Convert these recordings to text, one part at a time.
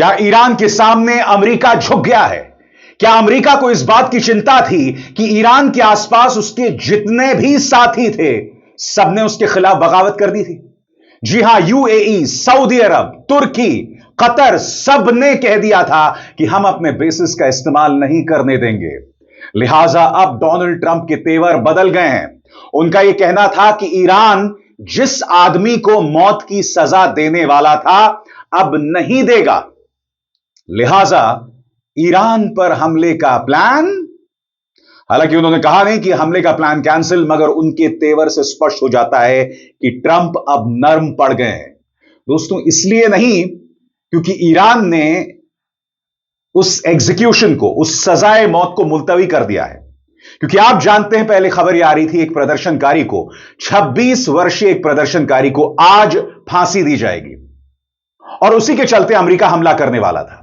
क्या ईरान के सामने अमेरिका झुक गया है? क्या अमेरिका को इस बात की चिंता थी कि ईरान के आसपास उसके जितने भी साथी थे, सबने उसके खिलाफ बगावत कर दी थी? जी हां, यूएई, सऊदी अरब, तुर्की, कतर, सब ने कह दिया था कि हम अपने बेसिस का इस्तेमाल नहीं करने देंगे। लिहाजा अब डोनाल्ड ट्रंप के तेवर बदल गए हैं। उनका यह कहना था कि ईरान जिस आदमी को मौत की सजा देने वाला था, अब नहीं देगा। लिहाजा ईरान पर हमले का प्लान, हालांकि उन्होंने कहा नहीं कि हमले का प्लान कैंसिल, मगर उनके तेवर से स्पष्ट हो जाता है कि ट्रंप अब नर्म पड़ गए हैं। दोस्तों, इसलिए नहीं क्योंकि ईरान ने उस एग्जीक्यूशन को, उस सजाए मौत को मुलतवी कर दिया है। क्योंकि आप जानते हैं, पहले खबर यह आ रही थी, एक प्रदर्शनकारी को, 26 वर्षीय एक प्रदर्शनकारी को आज फांसी दी जाएगी और उसी के चलते अमेरिका हमला करने वाला था।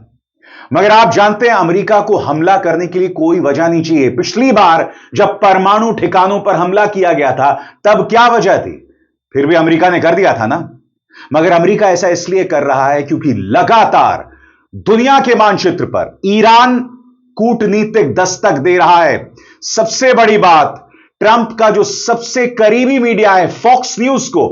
मगर आप जानते हैं, अमेरिका को हमला करने के लिए कोई वजह नहीं चाहिए। पिछली बार जब परमाणु ठिकानों पर हमला किया गया था, तब क्या वजह थी? फिर भी अमेरिका ने कर दिया था ना। मगर अमेरिका ऐसा इसलिए कर रहा है क्योंकि लगातार दुनिया के मानचित्र पर ईरान कूटनीतिक दस्तक दे रहा है। सबसे बड़ी बात, ट्रंप का जो सबसे करीबी मीडिया है, फॉक्स न्यूज को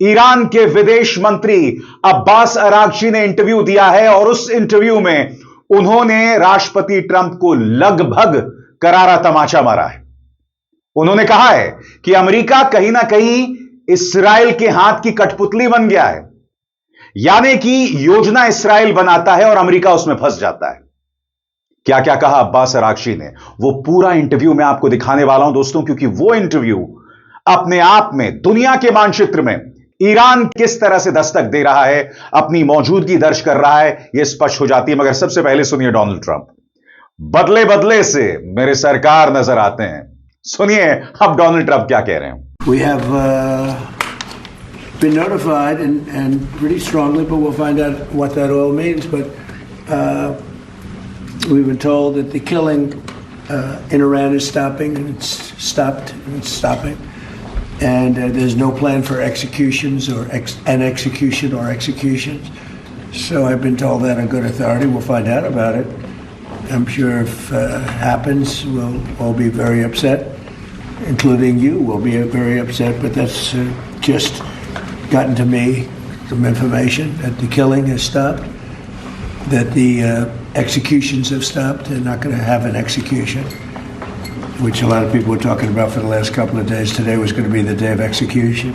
ईरान के विदेश मंत्री अब्बास अरागची ने इंटरव्यू दिया है और उस इंटरव्यू में उन्होंने राष्ट्रपति ट्रंप को लगभग करारा तमाचा मारा है। उन्होंने कहा है कि अमेरिका कहीं ना कहीं इस्राएल के हाथ की कठपुतली बन गया है, यानी कि योजना इस्राएल बनाता है और अमेरिका उसमें फंस जाता है। क्या क्या कहा अब्बास अरागची ने, वो पूरा इंटरव्यू मैं आपको दिखाने वाला हूं दोस्तों, क्योंकि वो इंटरव्यू अपने आप में दुनिया के मानचित्र में ईरान किस तरह से दस्तक दे रहा है, अपनी मौजूदगी दर्ज कर रहा है, यह स्पष्ट हो जाती है। मगर सबसे पहले सुनिए डोनाल्ड ट्रंप। बदले बदले से मेरे सरकार नजर आते हैं। सुनिए अब डोनाल्ड ट्रंप क्या कह रहे हैं। We have been notified and pretty strongly, but we'll find out what that all means. But we've been told that the killing in Iran is stopping, and it's stopped, and it's stopping. And there's no plan for executions or an execution or executions. So I've been told that on good authority. We'll find out about it. I'm sure if it happens, we'll all be very upset, including you will be very upset. But that's just gotten to me some information that the killing has stopped, that the executions have stopped. They're not going to have an execution, which a lot of people were talking about for the last couple of days. Today was going to be the day of execution.